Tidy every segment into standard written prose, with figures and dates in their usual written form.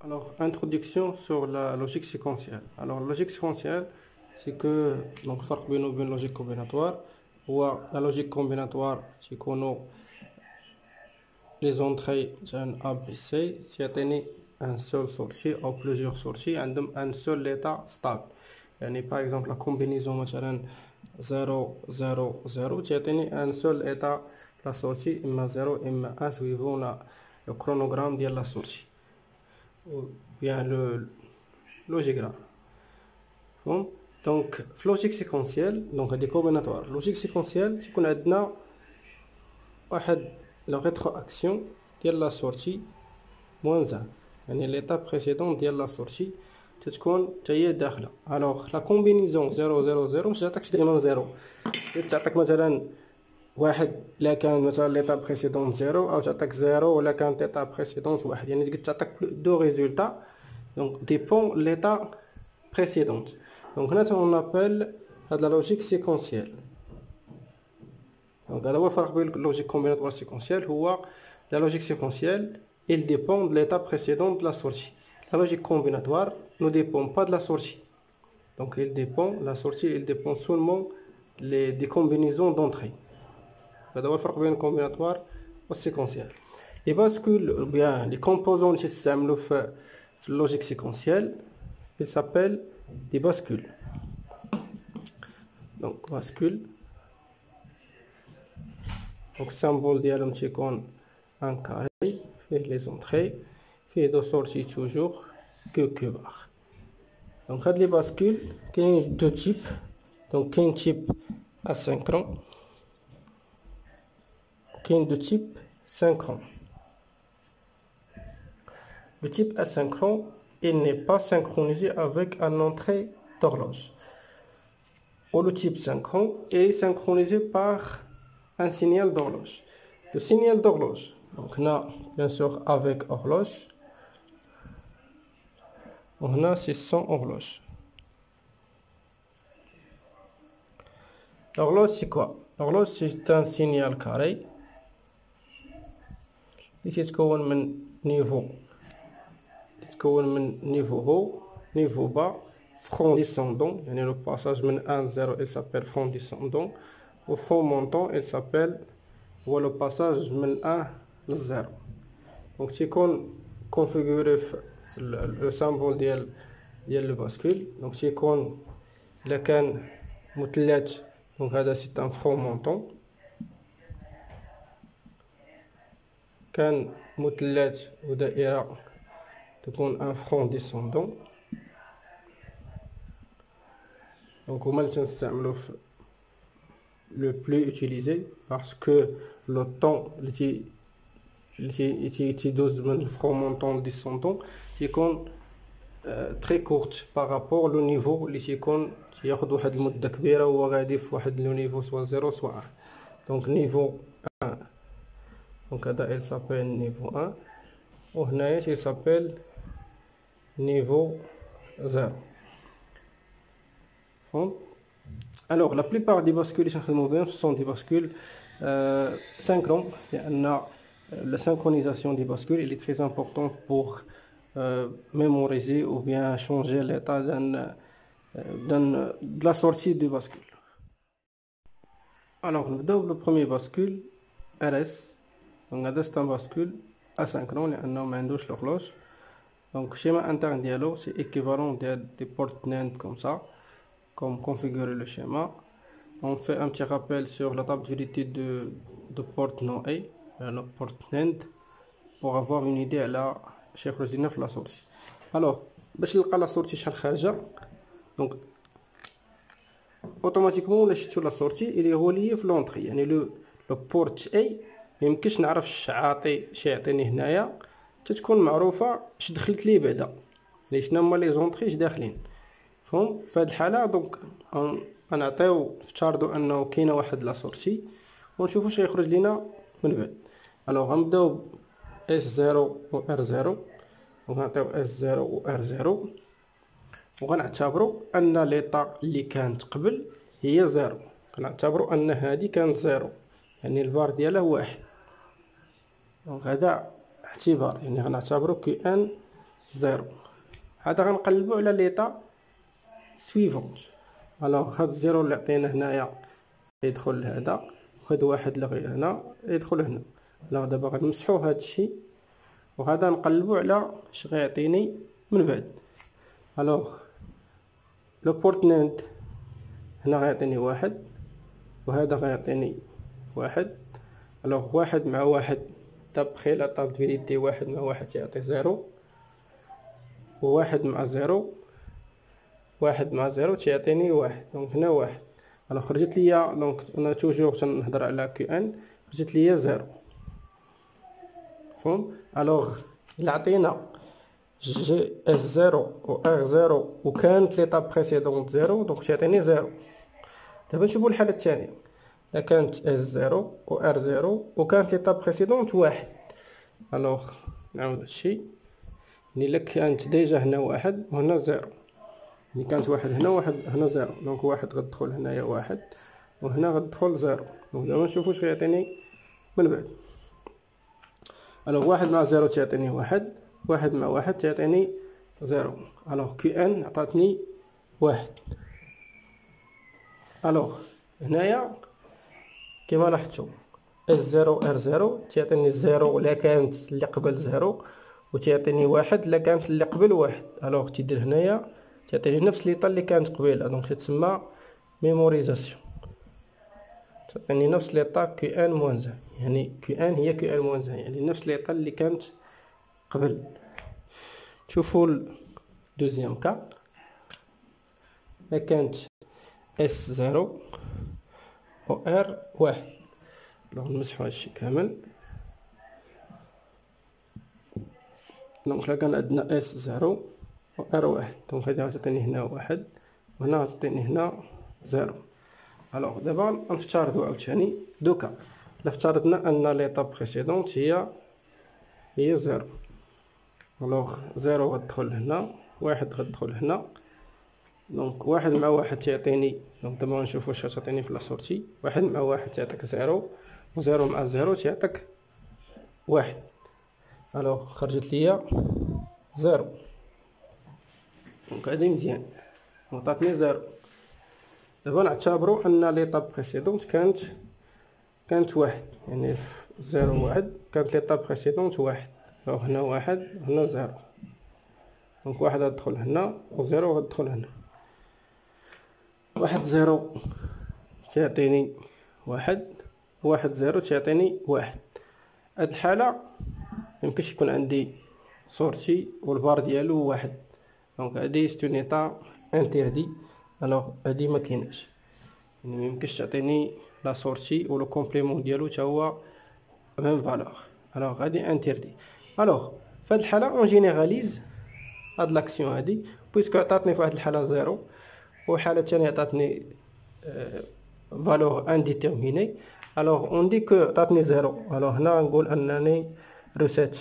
Alors, introduction sur la logique séquentielle. Alors, logique séquentielle, c'est que, donc, فرق بينه وبين logique combinatoire. هو la logique combinatoire تيكونوا les entrées مثلا A, B, C تيعطيني un seul sortie ou plusieurs sorties عندهم un seul état stable. يعني par exemple la combinaison مثلا 0 0 0 تيعطيني un seul état la sortie إما 0 إما 1 suivant le chronogramme ديال la sortie ou bien le diagramme. Bon. Donc logique séquentielle, donc des combinatoires. Logique séquentielle, c'est qu'on a la rétroaction de la sortie moins 1. يعني l'étape précédente de la sortie تتكون تاهي داخله. Alors la combinaison 0 0 0 مش تعطيكش دائما 0. تعطيك مثلا واحد لا كان مثلا l'étape précédente 0 او تعطيك 0 ولا كانت l'étape précédente 1. يعني تقدر تعطيك deux résultats. Donc dépend l'état précédente. Donc là on appelle de la logique séquentielle. Donc d'abord faire la logique combinatoire séquentielle هو la logique séquentielle elle dépend de l'étape précédente de la sortie. La logique combinatoire ne dépend pas de la sortie. Donc la sortie elle dépend seulement des combinaisons d'entrée. d'abord faire le combinatoire ou séquentiel. Les bascules ou bien les composants qui s'aiment في logique séquentielle ils s'appellent des bascules. Donc bascule. Donc symbole ديالهم تيكون un carré fait les entrées fait deux sorties toujours que barre. Donc هاد les bascules كاين deux types. Donc كاين type asynchrone كاين deux types synchrone. Le type asynchrone il n'est pas synchronisé avec une entrée d'horloge. Ou le type synchrone est synchronisé par un signal d'horloge. Le signal d'horloge, donc là, bien sûr, avec horloge, on a c'est sans horloge. L'horloge, c'est quoi? L'horloge, c'est un signal carré. Ici, c'est un niveau. C'est un niveau haut, niveau bas, front descendant. Le passage de 1 0, il s'appelle front descendant. Au front montant, il s'appelle le passage de 1 0. Donc c'est configuré le symbole de le bascule. Donc c'est qu'on la canne متلات. Donc c'est un front montant. كان متلات ودائرة تكون un front descendant. Donc هما اللي تنستعملو le plus utilisé parce que le temps qui dose le front montant descendant est très courte par rapport au niveau qui ياخذ واحد المدة كبيرة وهو غادي في واحد le niveau soit 0 soit 1. Donc niveau 1. Donc هذا il s'appelle niveau 1 وهنايا il s'appelle niveau 0. Alors la plupart des bascules ce sont des bascules synchrones. La synchronisation des bascules elle est très importante pour mémoriser ou bien changer l'état de la sortie du bascule. Alors nous le premier bascule RS. Donc c'est un bascule asynchrone لأنه ما عندوش l'horloge. Donc schéma interne dialogue c'est équivalent des portes NAND comme ça. Comme configurer le schéma, on fait un petit rappel sur la table d'unité de porte NOA, la porte NAND, pour avoir une idée à la la sortie. Alors, باش نلقى la sortie شحال خارجة. Donc automatiquement ولا شفتو la sortie il est relié في l'entrée. يعني le port A ميمكنش نعرف اش يعطيني هنايا تتكون معروفة اش دخلت ليه بعدا. لي شنو هما لي زونطري اش داخلين. فهم في هذه الحاله دونك غنعطيو نفترضوا انه كاينه واحد لا سورتي ونشوفوا واش يخرج لينا من بعد. الوغ غنبداو اس 0 و ار 0 وغنعطيو اس 0 و ار 0 وغنعتبروا ان ليطا اللي كانت قبل هي 0. كنعتبروا ان هذه كانت 0 يعني الفار ديالها واحد. دونك هذا اعتبار يعني غنعتبروا كي ان 0. هذا غنقلبو على ليطا سويفونت. الوغ هاد الزيرو اللي عطينا هنايا يدخل لهذا، وهاد واحد اللي غير هنا يدخل هنا. الوغ دابا غنمسحو هاد الشيء، وهذا نقلبو على اش غيعطيني من بعد. الوغ لو بورت ناند هنا غيعطيني واحد، وهذا غيعطيني واحد. الوغ واحد مع واحد دابخي لا طاب فيريتي، واحد مع واحد تيعطي زيرو، وواحد مع زيرو، واحد مع زيرو تيعطيني واحد. دونك هنا واحد. الوغ خرجت ليا، دونك انا توجور تنهضر على كيو ان، خرجت ليا زيرو. مفهوم؟ الوغ الا عطينا جي اس زيرو و ار زيرو وكانت ليطاب بريسيدونت زيرو، دونك تيعطيني زيرو. دابا نشوفو الحالة الثانية، الا كانت اس زيرو و ار زيرو وكانت ليطاب بريسيدونت واحد. الوغ نعاود هادشي، يعني الا كانت ديجا هنا واحد وهنا زيرو، اللي كانت واحد هنا واحد هنا زيرو، دونك واحد غتدخل هنايا واحد، وهنا غتدخل زيرو. دونك دابا نشوفو واش غيعطيني من بعد. الوغ واحد مع زيرو تيعطيني واحد، واحد مع واحد تيعطيني زيرو. الوغ كيو ان عطاتني واحد. الوغ هنايا كيما لاحظتو اس زيرو ار زيرو تيعطيني زيرو الا كانت اللي قبل زيرو، وتيعطيني واحد الا كانت اللي قبل واحد. الوغ تيدير هنايا تعطيني نفس ليطا اللي كانت قبيله، دونك تتسمى ميموريزاسيون. تعطيني نفس ليطا كيو ان موان زان، يعني كيو ان هي كيو ان موان زان، يعني نفس ليطا اللي كانت قبل. شوفوا دوزيام كا، الا كانت اس زيرو و ار واحد. دونك نمسحو هادشي كامل. دونك الا كان عندنا اس زيرو و ار واحد، دونك هادي غتعطيني هنا واحد، وهنا غتعطيني هنا زيرو. الوغ دابا نفترضو عاوتاني دوكا، الا افترضنا ان ليطاب بريسيدونت هي زيرو. الوغ زيرو غتدخل هنا، واحد غتدخل هنا، دونك واحد مع واحد تيعطيني، دونك دابا غنشوفو واش غتعطيني في لاسورتي. واحد مع واحد تيعطيك زيرو، وزيرو مع زيرو تيعطيك واحد. الوغ خرجت ليا زيرو، دونك هادي مزيان عطاتني زيرو. دابا نعتبرو ان ليطاب بريسيدونت كانت واحد، يعني في زيرو واحد كانت ليطاب بريسيدونت واحد. الوغ هنا واحد هنا زيرو، دونك واحد غتدخل هنا وزيرو غتدخل هنا. واحد زيرو تيعطيني واحد، واحد زيرو تيعطيني واحد. هاد الحالة ميمكنش يكون عندي صورتي والبار ديالو واحد، دونك هادي سي اون ايطا انتردي. الوغ هادي مكيناش، يعني ميمكنش تعطيني لا صورتي و لو كومبليمون ديالو تا هو ميم فالور. الوغ هادي انتردي. الوغ فهاد الحالة اون جينيراليز هاد لاكسيون هادي، بويسكو عطاتني في واحد الحالة زيرو، وحالة تانية عطاتني فالور انديتيرميني. الوغ اون دي كو عطاتني زيرو. الوغ هنا نقول انني روسيت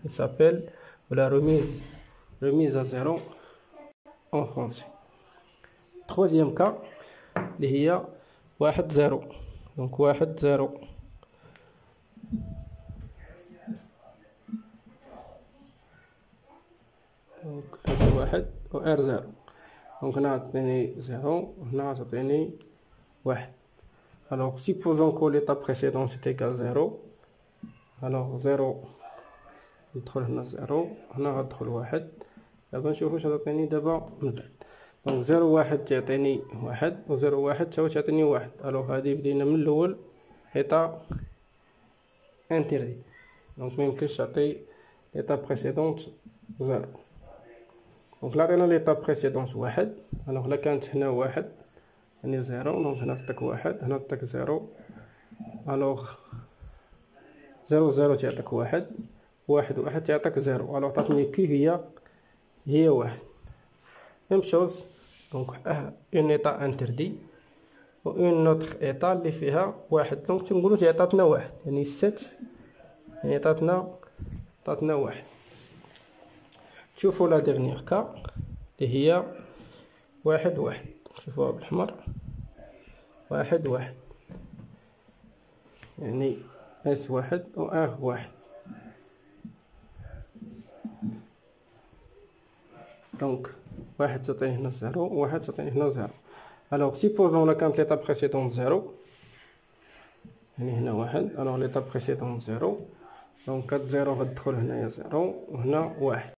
يسابيل ولا remise à zéro en français. Troisième cas اللي هي واحد زيرو، دونك واحد زيرو. دونك اس واحد و ار زيرو، دونك هنا غتعطيني زيرو وهنا غتعطيني واحد. الوغ سيبوزون كو ليطاب بريسيدونت تيكال زيرو. الوغ زيرو ندخل هنا زيرو، هنا غتدخل واحد. دابا نشوفو واش غتعطيني دابا من بعد. دونك زيرو واحد تعطيني واحد، و زيرو واحد تا هو تعطيني واحد. الوغ هادي بدينا من الاول ايطا انتردي، دونك ميمكنش تعطي ايطا بريسيدونت زيرو. دونك لا عطينا ليطا بريسيدونت واحد. الوغ لا كانت هنا واحد يعني زيرو، دونك هنا تعطيك واحد، هنا تعطيك زيرو. الوغ زيرو زيرو تعطيك واحد، واحد واحد تعطيك زيرو. الوغ عطاتني كي هي واحد. ميم شوز، دونك اون ايطا انتردي و اون نوتر ايطا اللي فيها واحد، دونك تنقولو تعطاتنا واحد، يعني سيت يعني عطاتنا واحد. تشوفو لا ديرنيير كا اللي هي واحد واحد، شوفوها بالحمر، واحد واحد يعني اس واحد و ار واحد. دونك واحد تعطيني هنا زيرو، واحد تعطيني هنا زيرو. الوغ سيبوزون لا كانت ليطاب بريسيدون زيرو، يعني هنا واحد، الوغ ليطاب بريسيدون زيرو، دونك هاد زيرو غتدخل هنايا زيرو وهنا واحد.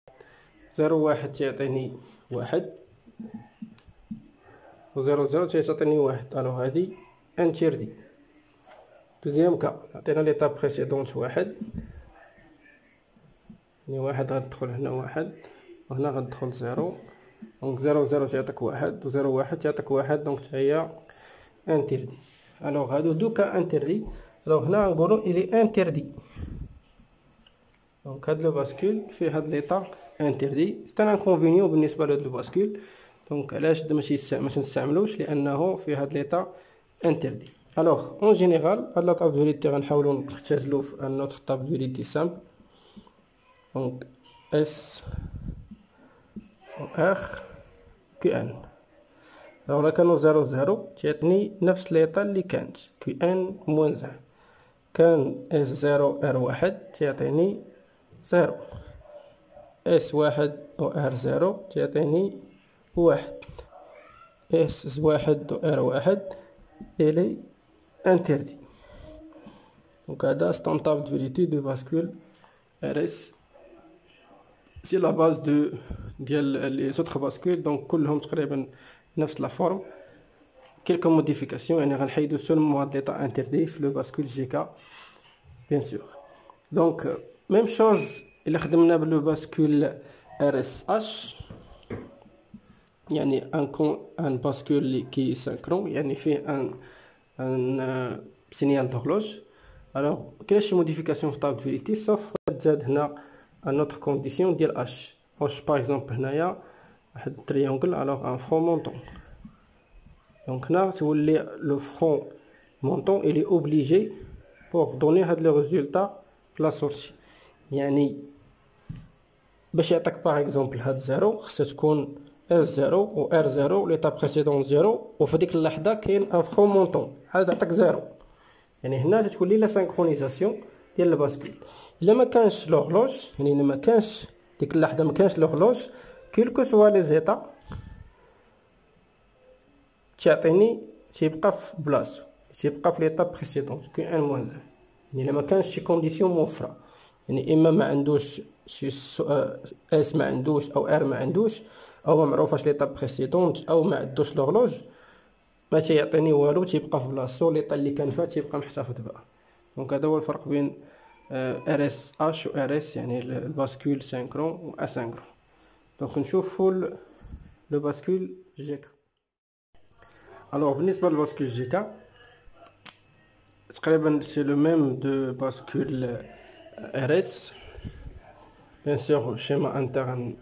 زيرو واحد تيعطيني واحد، و زيرو زيرو تيعطيني واحد، الوغ هادي انتيردي. دوزيام كا عطينا ليطاب بريسيدونت واحد، يعني واحد غتدخل هنا واحد، وهنا غتدخل زيرو، دونك زيرو زيرو تيعطيك واحد، و زيرو واحد تيعطيك واحد، دونك تا هي انتيردي. الوغ هادو دوكا انتيردي. الوغ هنا نقولو إلي انتيردي. دونك هاد لو باسكول فيه هاد ليطا انتيردي، سي ان انكونفينيون بالنسبة لهاد لو باسكول. دونك علاش ماشي نستعملوش؟ لأنه فيه هاد ليطا انتيردي. الوغ اون جينيرال هاد لا طاب دو فيريتي غنحاولو نختزلو في ان اوتر طاب دو فيريتي سامبل. دونك اس و اخ كي ان. الوغ لا كانو زيرو زيرو تيعطيني نفس ليطا اللي كانت كي ان موان زيرو. كان اس زيرو ار واحد تيعطيني زيرو، اس واحد و ار زيرو تيعطيني واحد، اس واحد و ار واحد إلي انتردي. دونك هذا ستون طاب دو فيريتي دو باسكول ار اس. سي لا باز ديال لي زوطخ باسكول، دونك كلهم تقريبا نفس لا فورم، كيلكو موديفيكاسيون، يعني غنحيدو سولمون هاد ليطا انتردي في لو باسكول جي كا بيان سور. دونك ميم شوز الا خدمنا بلو باسكول ار اس اش، يعني ان باسكول لي كي سانكرون، يعني فيه ان سينيال دهلوج. الوغ كاين شي موديفيكاسيون في طاب فيريتي، سوف تزاد هنا ان اوتر كونديسيون ديال اش. واش باغ اكزومبل هنايا واحد تريونغل، الوغ ان فرون مونطون، دونك هنا تولي لو فرون مونطون الي اوبليجي بور دوني هاد لي ريزولتا في لا سورتي. يعني باش يعطيك باغ اكزومبل هاد زيرو خصها تكون اس زيرو و ار زيرو ليطا بريسيدون زيرو، وفي ديك اللحظه كاين ان فرون مونطون عاد عطاك زيرو. يعني هنا تتولي لا سانكرونيزاسيون ديال الباسكول. الا ما كانش لوغلوج، يعني الا ما كانش ديك اللحظه ما كانش لوغلوج، كيلكو سوا لي زيتا تعطيني تيبقى في بلاصتو، تيبقى في ليطا بريسيدون كي ان موان زيرو. يعني الا ما كانش شي كونديسيون موفره، يعني اما ما عندوش شي اس ما عندوش، او ار ما عندوش، او ما معروفاش ليطا بريسيدونت، او ما عندوش لوغلوج، ما تيعطيني والو، تيبقى في بلاصتو، ليطا اللي كان فيها تيبقى محتفظ بها. دونك هذا هو الفرق بين ار اس اش و ار اس، يعني الباسكول سينكرون و اسينكرون. دونك نشوفو لو باسكول جي كا. الوغ بالنسبه للباسكول جي كا تقريبا سي لو ميم دو باسكول ار اس. بيان سور الشيما انترن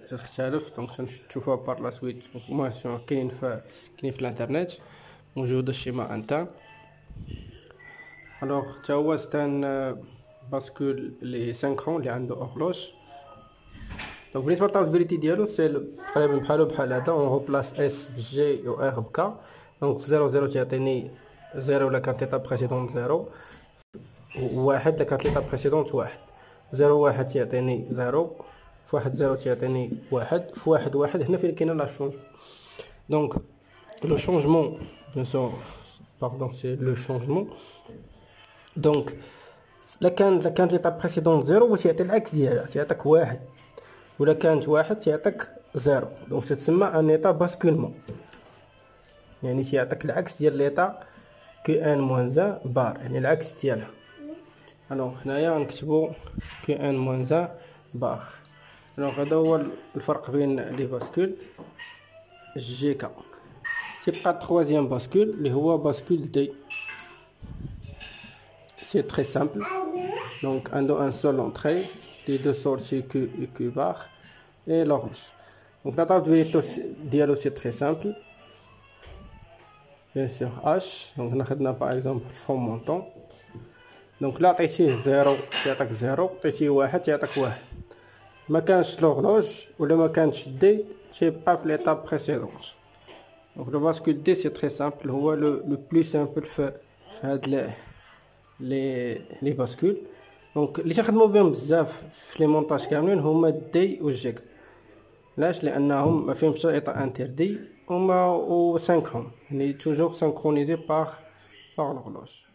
تختلف، دونك تنشوفوها بار لا سويت انفورماسيون كاين في الانترنت، موجود الشيما انترن. الوغ تا هو ستان باسكول لي سينكرون اللي عنده اورلوج. دونك بالنسبه لطاولة فيريتي ديالو سي تقريبا بحال هذا، اون روبلاس اس بجي و ار بكا. دونك في زيرو زيرو تعطيني زيرو الا كانت ليطا بريسيدونت زيرو، و واحد الا كانت ليطا بريسيدونت واحد. زيرو واحد تيعطيني زيرو، في واحد زيرو تيعطيني واحد، في واحد واحد هنا فين كاينه لا شونج. دونك لو شونجمون بيان سور باردون سي لو شونجمون. دونك الا كانت ليطا بريسيدونت زيرو تيعطي العكس ديالها، تيعطيك واحد، ولا كانت واحد تيعطيك زيرو. دونك تتسمى ان ايطا باسكولمون، يعني تيعطيك العكس ديال ليطا كي ان موان زان بار، يعني العكس ديالها. الوغ هنايا غنكتبو كي ان موان زان بار. الوغ هذا هو الفرق بين لي باسكول جي كا. تيبقى التخوازيام باسكول اللي هو باسكول دي. سي تري سامبل، دونك عنده ان سول اونتري، لي دو سورتي كو و كو بار et l'horloge. Donc la table de vérité dialogue c'est très simple. Bien sûr H, donc on a par exemple front montant. Donc là عطيتيه 0 تيعطيك 0، عطيتيه 1 تيعطيك 1. ما كانش لوغلوج ولا ما كانش دي تيبقى في ليطاب بريسيدونت. دونك لو باسكول دي سي تري سامبل، هو لو بلو سامبل في هاد لي باسكول. دونك اللي تخدموا بهم بزاف في لي مونطاج كاملين هما دي و جيك. علاش؟ لانهم ما فيهمش اطار انتردي وما و 5 يعني توجور سانكرونيزي باغ لوغلوج.